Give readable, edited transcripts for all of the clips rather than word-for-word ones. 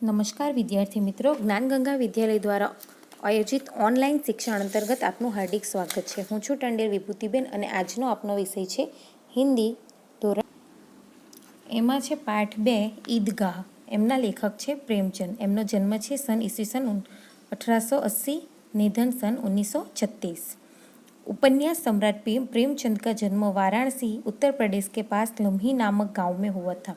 નમસ્કાર વિદ્યાર્થી મિત્રો, જ્ઞાનગંગા વિદ્યાલય દ્વારા આયોજિત ઓનલાઈન શિક્ષણ અંતર્ગત આપનું હાર્દિક સ્વાગત છે. હું છું ટંડેલ વિભૂતિબેન અને આજનો આપનો વિષય છે હિન્દી ધોરણ. એમાં છે પાઠ 2 ઈદગાહ. એમના લેખક છે પ્રેમચંદ. એમનો જન્મ છે સન ઈસવીસન 1880, निधन सन 1936. उपन्यास सम्राट प्रेमचंद का जन्म वाराणसी उत्तर प्रदेश के पास लम्ही नामक गांव में हुआ था.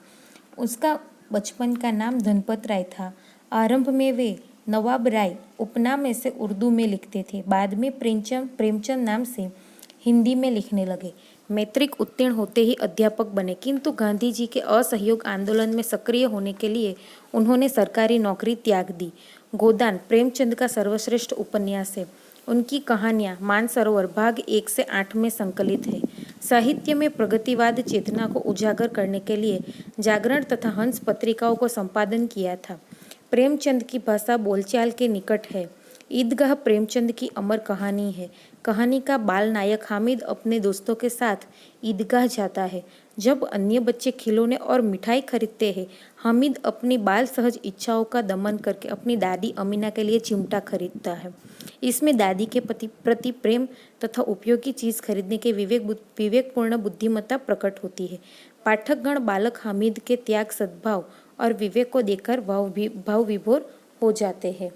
उसका बचपन का नाम धनपत राय था. आरंभ में वे नवाब राय उपनाम ऐसे उर्दू में लिखते थे. बाद में प्रेमचंद नाम से हिंदी में लिखने लगे. मैट्रिक उत्तीर्ण होते ही अध्यापक बने, किंतु गांधी जी के असहयोग आंदोलन में सक्रिय होने के लिए उन्होंने सरकारी नौकरी त्याग दी. गोदान प्रेमचंद का सर्वश्रेष्ठ उपन्यास है. उनकी कहानियाँ मानसरोवर भाग 1 से 8 में संकलित है. साहित्य में प्रगतिवाद चेतना को उजागर करने के लिए जागरण तथा हंस पत्रिकाओं को संपादन किया था. प्रेमचंद की भाषा बोलचाल के निकट है. ईदगाह प्रेमचंद की अमर कहानी है. कहानी का बाल नायक हामिद अपने दोस्तों के साथ ईदगाह जाता है. जब अन्य बच्चे खिलौने और मिठाई खरीदते हैं, हामिद अपनी बाल सहज इच्छाओं का दमन करके अपनी दादी अमीना के लिए चिमटा खरीदता है. इसमें दादी के प्रति प्रेम तथा उपयोगी चीज खरीदने के विवेकपूर्ण बुद्धिमत्ता प्रकट होती है. पाठकगण बालक हामिद के त्याग, सद्भाव और विवेक को देखकर भाव विभोर हो जाते हैं.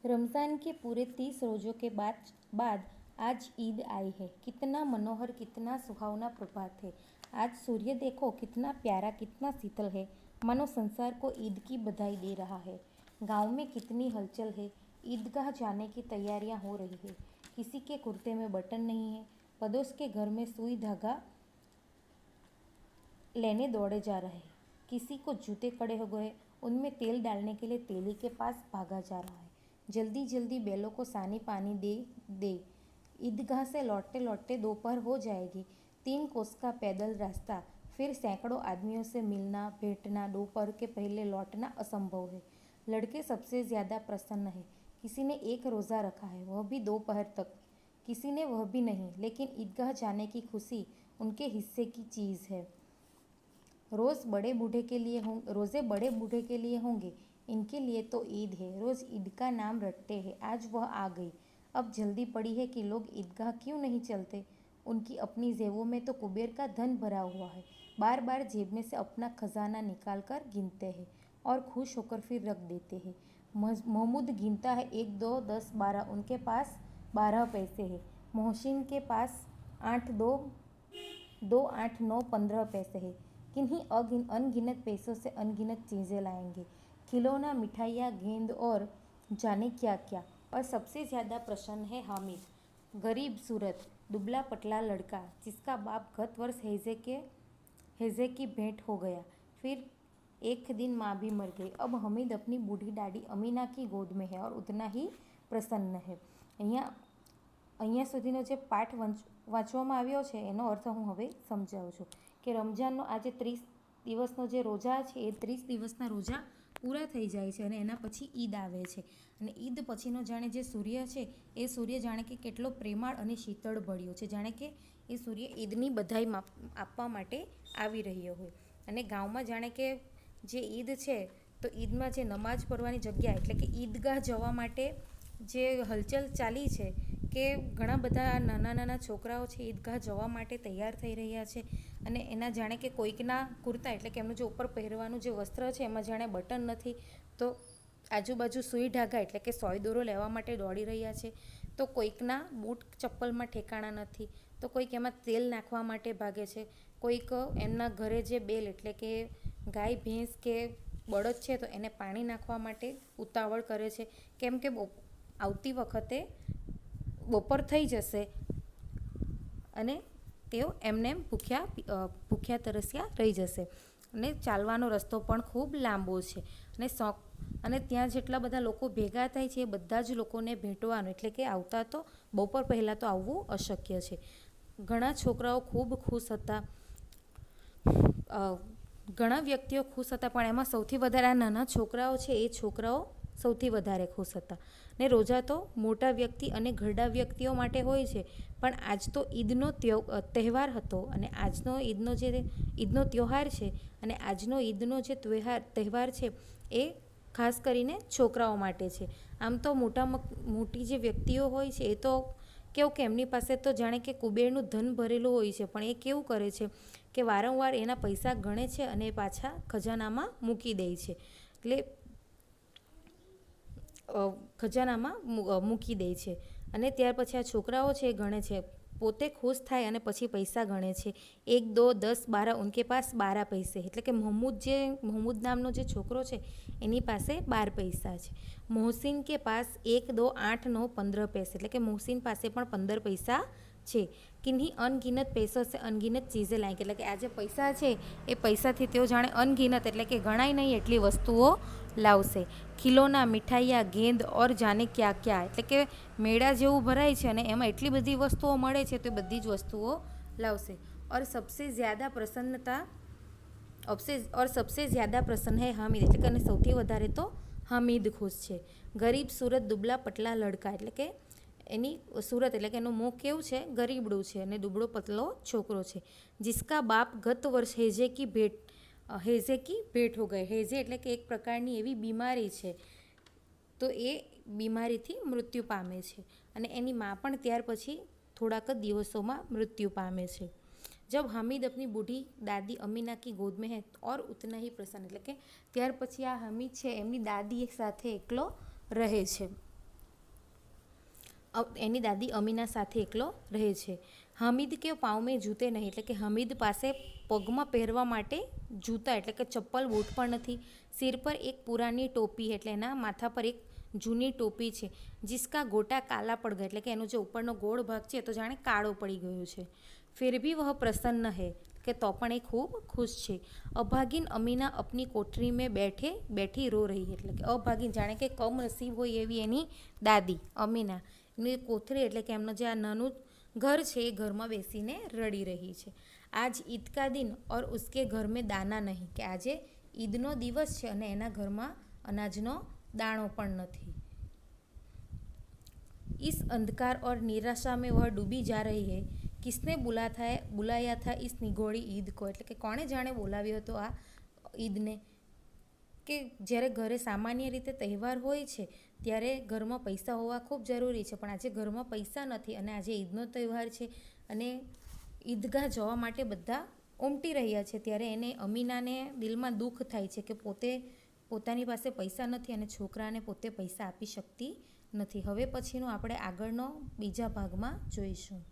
रमजान के पूरे 30 रोजों के बाद आज ईद आई है. कितना मनोहर, कितना सुहावना प्रभात है. आज सूर्य देखो कितना प्यारा, कितना शीतल है, मानो संसार को ईद की बधाई दे रहा है. गांव में कितनी हलचल है. ईदगाह जाने की तैयारियां हो रही है. किसी के कुर्ते में बटन नहीं है. पड़ोस के घर में सुई धागा लेने दौड़े जा रहे हैं. किसी को जूते कड़े हो गए, उनमें तेल डालने के लिए तेली के पास भागा जा रहा है. जल्दी जल्दी बैलों को सानी पानी दे. ईदगाह से लौटते लौटते दोपहर हो जाएगी. 3 कोस का पैदल रास्ता, फिर सैकड़ों आदमियों से मिलना भेंटना. दोपहर के पहले लौटना असंभव है. लड़के सबसे ज्यादा प्रसन्न है. किसी ने एक रोजा रखा है, वह भी दोपहर तक. किसी ने वह भी नहीं, लेकिन ईदगाह जाने की खुशी उनके हिस्से की चीज है. रोजे बड़े बूढ़े के लिए होंगे, इनके लिए तो ईद है. रोज ईद का नाम रटते हैं. आज वह आ गई. अब जल्दी पड़ी है कि लोग ईदगाह क्यों नहीं चलते. उनकी अपनी जेबों में तो कुबेर का धन भरा हुआ है. बार बार जेब में से अपना खजाना निकाल कर गिनते हैं और खुश होकर फिर रख देते हैं. महमूद गिनता है 1, 2, 10, 12. उनके पास 12 पैसे है. मोहसिन के पास 8, 2, 2, 8, 9, 15 पैसे है. किन्हीं अनगिनत पैसों से अनगिनत चीजें लाएंगे. खिलौना, मिठाइयाँ, गेंद और जाने क्या क्या. और सबसे ज्यादा प्रसन्न है हामिद. गरीब सूरत, दुबला पतला लड़का जिसका बाप गत वर्ष हैजे की भेंट हो गया. फिर एक दिन माँ भी मर गई. अब हामिद अपनी बूढ़ी दादी अमीना की गोद में है और उतना ही प्रसन्न है. અહીંયા સુધીનો જે પાઠ વાંચવામાં આવ્યો છે એનો અર્થ હું હવે સમજાવું છું કે રમઝાનનો આજે 30 દિવસનો જે રોજા છે એ 30 દિવસના રોજા પૂરા થઈ જાય છે અને એના પછી ઈદ આવે છે. અને ઈદ પછીનો જાણે જે સૂર્ય છે એ સૂર્ય જાણે કે કેટલો પ્રેમાળ અને શીતળ ભળ્યો છે, જાણે કે એ સૂર્ય ઈદની બધાઈ આપવા માટે આવી રહ્યો હોય. અને ગામમાં જાણે કે જે ઈદ છે તો ઈદમાં જે નમાઝ પઢવાની જગ્યા એટલે કે ઈદગાહ જવા માટે જે હલચલ ચાલી છે કે ઘણા બધા નાના નાના છોકરાઓ છે ઈદગાહ જવા માટે તૈયાર થઈ રહ્યા છે. અને એના જાણે કે કોઈકના કુર્તા એટલે કે એમનું જે ઉપર પહેરવાનું જે વસ્ત્ર છે એમાં જાણે બટન નથી, તો આજુબાજુ સુઈ ઢાગા એટલે કે સોય દોરો લેવા માટે દોડી રહ્યા છે. તો કોઈકના બૂટ ચપ્પલમાં ઠેકાણા નથી, તો કોઈક એમાં તેલ નાખવા માટે ભાગે છે. કોઈક એમના ઘરે જે બેલ એટલે કે ગાય ભેંસ કે બળદ છે તો એને પાણી નાખવા માટે ઉતાવળ કરે છે, કેમ કે આવતી વખતે બપોર થઈ જશે અને તેઓ એમને ભૂખ્યા તરસ્યા રહી જશે. અને ચાલવાનો રસ્તો પણ ખૂબ લાંબો છે અને ત્યાં જેટલા બધા લોકો ભેગા થાય છે એ બધા જ લોકોને ભેટવાનું એટલે કે આવતા તો બપોર પહેલાં તો આવવું અશક્ય છે. ઘણા છોકરાઓ ખૂબ ખુશ હતા, ઘણા વ્યક્તિઓ ખુશ હતા, પણ એમાં સૌથી વધારે નાના છોકરાઓ છે એ છોકરાઓ સૌથી વધારે ખુશ હતા. ને રોજા તો મોટા વ્યક્તિ અને ઘરડા વ્યક્તિઓ માટે હોય છે, પણ આજ તો ઈદનો તહેવાર હતો અને આજનો ઈદનો ત્યોહાર છે અને આજનો ઈદનો જે તહેવાર છે એ ખાસ કરીને છોકરાઓ માટે છે. આમ તો મોટી જે વ્યક્તિઓ હોય છે એ તો કેવું કે એમની પાસે તો જાણે કે કુબેરનું ધન ભરેલું હોય છે, પણ એ કેવું કરે છે કે વારંવાર એના પૈસા ગણે છે અને પાછા ખજાનામાં મૂકી દે છે. એટલે ખજાનામાં મૂકી દે છે અને ત્યાર પછી આ છોકરાઓ છે એ ગણે છે, પોતે ખુશ થાય અને પછી પૈસા ગણે છે. 1 2 10 12 ઉનકે પાસ 12 પૈસે. એટલે કે મોહમ્મદ નામનો જે છોકરો છે એની પાસે 12 પૈસા છે. મોહસિન કે પાસ 1 2 8 9 15 પૈસે. એટલે કે મોહસિન પાસે પણ 15 પૈસા છે. કિન્હી અનગિનત પૈસો સે અનગિનત ચીઝે લાएंगे. એટલે કે આ જે પૈસા છે એ પૈસાથી તેઓ જાણે અનગિનત એટલે કે ગણાય નહીં એટલી વસ્તુઓ લાવશે. ખિલોના, મીઠાઈયા, ગેંદ ઓર જાને ક્યા ક્યા. એટલે કે મેળા જેવું ભરાય છે અને એમાં એટલી બધી વસ્તુઓ મળે છે તો બધી જ વસ્તુઓ લાવશે. ઓર સબસે જ્યાદા પ્રસન્ન હૈ હામિદ. એટલે કે અને સૌથી વધારે તો હામિદ ખુશ છે. ગરીબ સુરત દુબલા પતલા લડકા. એટલે કે એની સુરત એટલે કે એનું મોં કેવું છે, ગરીબડું છે અને દુબળો પતલો છોકરો છે. જિસકા બાપ ગત વર્ષ હેઝે કી ભેટ હો ગયે. હેઝે એટલે કે એક પ્રકારની એવી બીમારી છે, તો એ બીમારીથી મૃત્યુ પામે છે અને એની મા પણ ત્યાર પછી થોડાક જ દિવસોમાં મૃત્યુ પામે છે. જબ હામિદ अपनी बूढ़ी दादी अमीना की गोद में है और उतना ही प्रसन्न. એટલે કે ત્યાર પછી આ હામિદ છે એમની દાદી એક સાથે એકલો રહે છે, એની દાદી અમીના સાથે એકલો રહે છે. હામિદ કે પાँव में જૂતે નહીં. એટલે કે હામિદ પાસે પગમાં પહેરવા માટે જૂતા એટલે કે ચપ્પલ બૂટ પણ નથી. સિર પર એક પુરાની ટોપી એટલે એના માથા પર એક જૂની ટોપી છે. જિસકા ગોટા કાલા પડ ગયા. એટલે કે એનો જે ઉપરનો ગોળ ભાગ છે તો જાણે કાળો પડી ગયો છે. ફિર ભી વહ પ્રસન્ન હૈ. કે તો પણ એ ખૂબ ખુશ છે. અભાગીન અમીના અપની કોઠરી મેં બેઠી રો રહી. એટલે કે અભાગીન જાણે કે કમનસીબ હોય એવી એની દાદી અમીના એની કોથળી એટલે કે એમનું જે આ નાનું ઘર છે એ ઘરમાં બેસીને રડી રહી છે. આજ ઈદ કા દિન ઓર ઉસકે ઘર મેં દાના નહીં. કે આજે ઈદનો દિવસ છે અને એના ઘરમાં અનાજનો દાણો પણ નથી. इस अंधकार और निराशा में वह डूबी जा रही है. किसने बुलाया था इस निगोड़ी ईद को. એટલે કે કોણે જાણે બોલાવ્યો હતો આ ઈદને. કે જ્યારે ઘરે સામાન્ય રીતે તહેવાર હોય છે ત્યારે ઘરમાં પૈસા હોવા ખૂબ જરૂરી છે, પણ આજે ઘરમાં પૈસા નથી અને આજે ઈદનો તહેવાર છે અને ઈદગાહ જવા માટે બધા ઉમટી રહ્યા છે, ત્યારે એને અમીનાને દિલમાં દુઃખ થાય છે કે પોતાની પાસે પૈસા નથી અને છોકરાને પોતે પૈસા આપી શકતી નથી. હવે પછીનો આપણે આગળનો બીજા ભાગમાં જોઈશું.